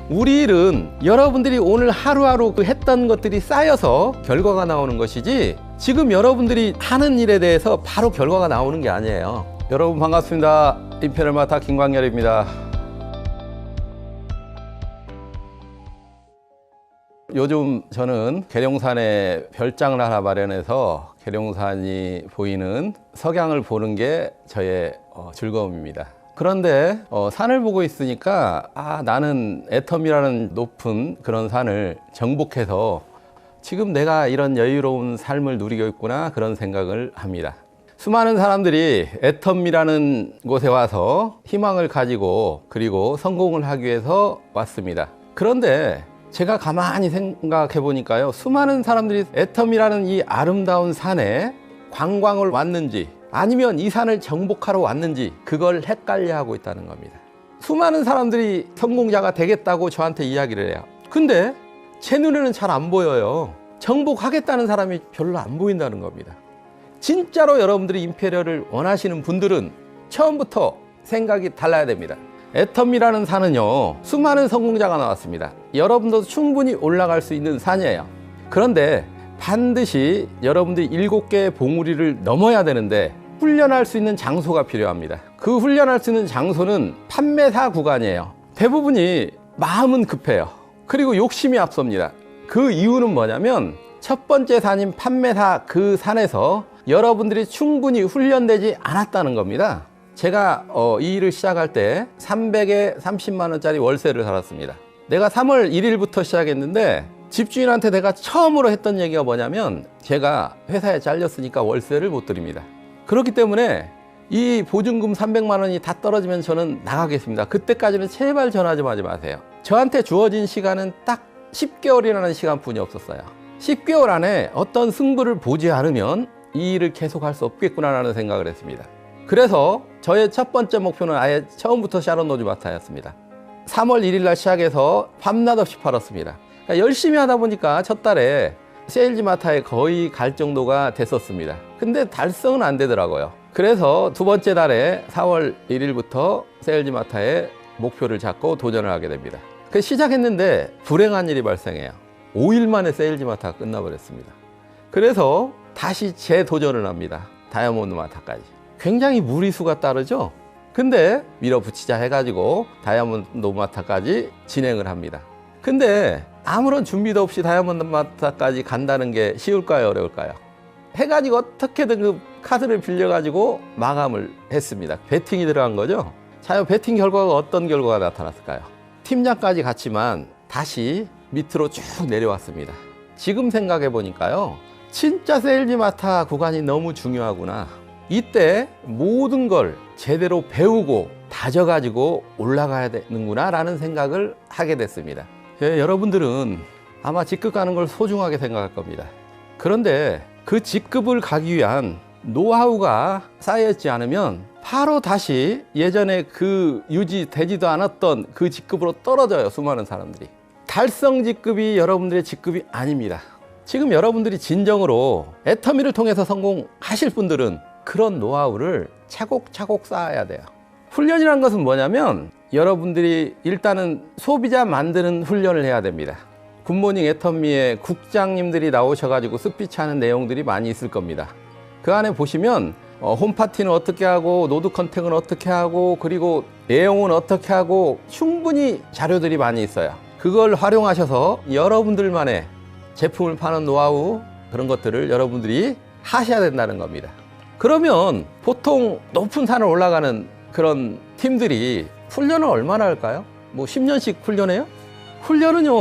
우리 일은 여러분들이 오늘 하루하루 했던 것들이 쌓여서 결과가 나오는 것이지, 지금 여러분들이 하는 일에 대해서 바로 결과가 나오는 게 아니에요. 여러분 반갑습니다. 임페리얼 마타 김광렬입니다. 요즘 저는 계룡산에 별장을 하나 마련해서 계룡산이 보이는 석양을 보는 게 저의 즐거움입니다. 그런데 산을 보고 있으니까 나는 애텀이라는 높은 그런 산을 정복해서 지금 내가 이런 여유로운 삶을 누리고 있구나, 그런 생각을 합니다. 수많은 사람들이 애텀이라는 곳에 와서 희망을 가지고 그리고 성공을 하기 위해서 왔습니다. 그런데 제가 가만히 생각해 보니까요, 수많은 사람들이 애텀이라는 이 아름다운 산에 관광을 왔는지 아니면 이 산을 정복하러 왔는지 그걸 헷갈려 하고 있다는 겁니다. 수많은 사람들이 성공자가 되겠다고 저한테 이야기를 해요. 근데 제 눈에는 잘 안 보여요. 정복하겠다는 사람이 별로 안 보인다는 겁니다. 진짜로 여러분들이 임페리얼을 원하시는 분들은 처음부터 생각이 달라야 됩니다. 애텀이라는 산은요, 수많은 성공자가 나왔습니다. 여러분도 충분히 올라갈 수 있는 산이에요. 그런데 반드시 여러분들이 7개의 봉우리를 넘어야 되는데 훈련할 수 있는 장소가 필요합니다. 그 훈련할 수 있는 장소는 판매사 구간이에요. 대부분이 마음은 급해요. 그리고 욕심이 앞섭니다. 그 이유는 뭐냐면 첫 번째 산인 판매사 그 산에서 여러분들이 충분히 훈련되지 않았다는 겁니다. 제가 이 일을 시작할 때 300에 30만 원짜리 월세를 살았습니다. 내가 3월 1일부터 시작했는데 집주인한테 내가 처음으로 했던 얘기가 뭐냐면, 제가 회사에 잘렸으니까 월세를 못 드립니다. 그렇기 때문에 이 보증금 300만 원이 다 떨어지면 저는 나가겠습니다. 그때까지는 제발 전화 좀 하지 마세요. 저한테 주어진 시간은 딱 10개월이라는 시간뿐이 없었어요. 10개월 안에 어떤 승부를 보지 않으면 이 일을 계속할 수 없겠구나라는 생각을 했습니다. 그래서 저의 첫 번째 목표는 아예 처음부터 샤론 로즈 마타였습니다. 3월 1일 날 시작해서 밤낮 없이 팔았습니다. 그러니까 열심히 하다 보니까 첫 달에 세일즈 마타에 거의 갈 정도가 됐었습니다. 근데 달성은 안 되더라고요. 그래서 두 번째 달에 4월 1일부터 세일즈 마타에 목표를 잡고 도전을 하게 됩니다. 그 시작했는데 불행한 일이 발생해요. 5일 만에 세일즈 마타가 끝나버렸습니다. 그래서 다시 재도전을 합니다. 다이아몬드 마타까지. 굉장히 무리수가 따르죠. 근데 밀어붙이자 해가지고 다이아몬드 마타까지 진행을 합니다. 근데 아무런 준비도 없이 다이아몬드 마타까지 간다는 게 쉬울까요, 어려울까요? 해가지고 어떻게든 그 카드를 빌려가지고 마감을 했습니다. 베팅이 들어간 거죠. 자, 베팅 결과가 어떤 결과가 나타났을까요? 팀장까지 갔지만 다시 밑으로 쭉 내려왔습니다. 지금 생각해 보니까요, 진짜 세일즈 마타 구간이 너무 중요하구나. 이때 모든 걸 제대로 배우고 다져가지고 올라가야 되는구나 라는 생각을 하게 됐습니다. 여러분들은 아마 직급 가는 걸 소중하게 생각할 겁니다. 그런데 그 직급을 가기 위한 노하우가 쌓여있지 않으면 바로 다시 예전에 그 유지되지도 않았던 그 직급으로 떨어져요, 수많은 사람들이. 달성 직급이 여러분들의 직급이 아닙니다. 지금 여러분들이 진정으로 애터미를 통해서 성공하실 분들은 그런 노하우를 차곡차곡 쌓아야 돼요. 훈련이라는 것은 뭐냐면 여러분들이 일단은 소비자 만드는 훈련을 해야 됩니다. 굿모닝 애터미에 국장님들이 나오셔가지고 스피치 하는 내용들이 많이 있을 겁니다. 그 안에 보시면 홈파티는 어떻게 하고 노드 컨택은 어떻게 하고 그리고 내용은 어떻게 하고 충분히 자료들이 많이 있어요. 그걸 활용하셔서 여러분들만의 제품을 파는 노하우, 그런 것들을 여러분들이 하셔야 된다는 겁니다. 그러면 보통 높은 산을 올라가는 그런 팀들이 훈련을 얼마나 할까요? 뭐 10년씩 훈련해요? 훈련은요,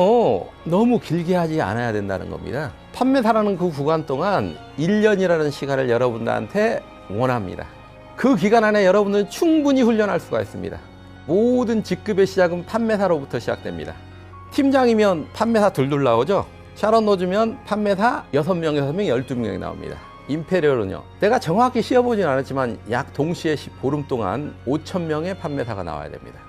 너무 길게 하지 않아야 된다는 겁니다. 판매사라는 그 구간 동안 1년이라는 시간을 여러분들한테 원합니다. 그 기간 안에 여러분들은 충분히 훈련할 수가 있습니다. 모든 직급의 시작은 판매사로부터 시작됩니다. 팀장이면 판매사 둘둘 나오죠? 샤론 로즈면 판매사 6명, 12명이 나옵니다. 임페리얼은요, 내가 정확히 씌어보진 않았지만 약 동시에 보름 동안 5,000명의 판매사가 나와야 됩니다.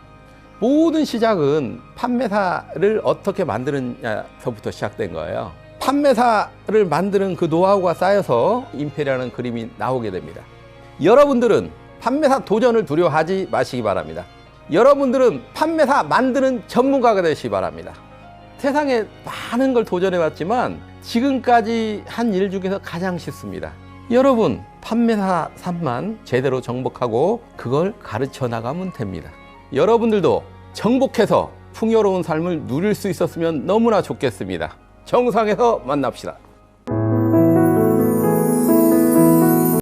모든 시작은 판매사를 어떻게 만드느냐서부터 시작된 거예요. 판매사를 만드는 그 노하우가 쌓여서 임페리얼이라는 그림이 나오게 됩니다. 여러분들은 판매사 도전을 두려워하지 마시기 바랍니다. 여러분들은 판매사 만드는 전문가가 되시기 바랍니다. 세상에 많은 걸 도전해봤지만 지금까지 한 일 중에서 가장 쉽습니다. 여러분, 판매사 삶만 제대로 정복하고 그걸 가르쳐 나가면 됩니다. 여러분들도 정복해서 풍요로운 삶을 누릴 수 있었으면 너무나 좋겠습니다. 정상에서 만납시다.